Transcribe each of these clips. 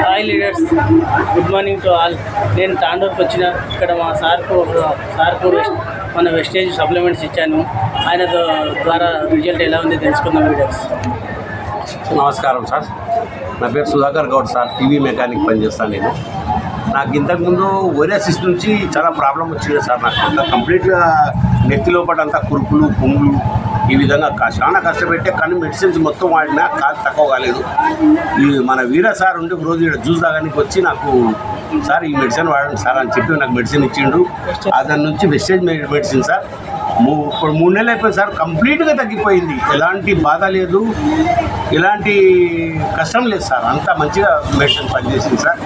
Hi leaders, good morning to all. నేను తాండూరుకి వచ్చిన ఇక్కడ మా సార్కు మన వెస్టేజ్ సప్లిమెంట్స్ ఇచ్చాను. ఆయన ద్వారా రిజల్ట్ ఎలా ఉంది తెలుసుకుందాం లీడర్స్. నమస్కారం సార్, నా పేరు Sudhakar Goud sir. TV mechanic పనిచేస్తాను నేను. నాకు ఇంతకుముందు ఓరియాసిస్ నుంచి చాలా ప్రాబ్లం వచ్చింది సార్. నాకు అంతా కంప్లీట్గా నెత్తి లోపల అంతా కురుపులు పుంగులు ఈ విధంగా చాలా కష్టపెట్టే, కానీ మెడిసిన్స్ మొత్తం వాడినా కాదు తక్కువ కాలేదు. ఈ మన వీర సార్ ఉండి రోజు ఇక్కడ జ్యూస్ తాగడానికి వచ్చి నాకు సార్ ఈ మెడిసిన్ వాడండి సార్ అని చెప్పి నాకు మెడిసిన్ ఇచ్చిండు. దాని నుంచి వెస్టేజ్ మెడిసిన్ సార్. ఇప్పుడు 3 నెలలు అయిపోయింది సార్. కంప్లీట్గా తగ్గిపోయింది. ఎలాంటి బాధ లేదు, ఎలాంటి కష్టం లేదు సార్. అంతా మంచిగా మెడిసిన్ పనిచేసింది సార్.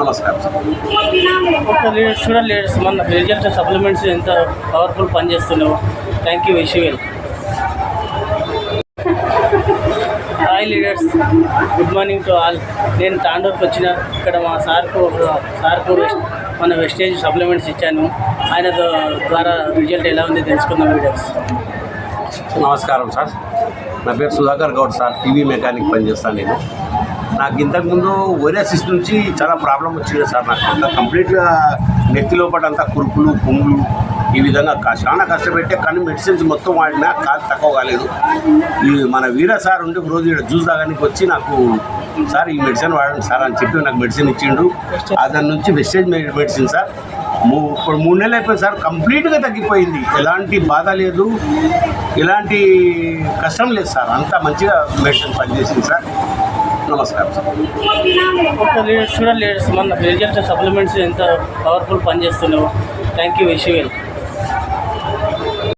నమస్కారం సార్. చూడండి లీడర్స్, మన రిజల్ట్ సప్లిమెంట్స్ ఎంత పవర్ఫుల్ పనిచేస్తున్నావు. Thank you, wish you well. Hi leaders, good morning to all. నేను తాండూరుకి వచ్చిన ఇక్కడ మా సార్కు మన వెస్టేజ్ సప్లిమెంట్స్ ఇచ్చాను. ఆయన ద్వారా రిజల్ట్ ఎలా ఉంది తెలుసుకుందాం లీడర్స్. నమస్కారం సార్, నా పేరు Sudhakar Goud sir. TV mechanic పనిచేస్తాను నేను. నాకు ఇంతకుముందు ఓరియాసిస్ నుంచి చాలా ప్రాబ్లం వచ్చింది సార్. నాకు అంతా కంప్లీట్గా నెత్తి లోపల అంతా కురుపులు పుంగులు ఈ విధంగా చాలా కష్టపెట్టే, కానీ మెడిసిన్స్ మొత్తం వాడినా కాదు తక్కువ కాలేదు. ఈ మన వీర సార్ ఉండి రోజు ఇక్కడ జ్యూస్ తాగడానికి వచ్చి నాకు సార్ ఈ మెడిసిన్ వాడండి సార్ అని చెప్పి నాకు మెడిసిన్ ఇచ్చిండు. దాని నుంచి వెస్టేజ్ మెడిసిన్ సార్. ఇప్పుడు 3 నెలలు అయిపోయింది సార్. కంప్లీట్గా తగ్గిపోయింది. ఎలాంటి బాధ లేదు, ఎలాంటి కష్టం లేదు సార్. అంతా మంచిగా మెడిసిన్ పనిచేసింది సార్. నమస్కారం సార్. చూడండి లీడర్స్, మన రిజల్ట్ సప్లిమెంట్స్ ఎంత పవర్ఫుల్ పనిచేస్తున్నావు. Thank you, wish you well.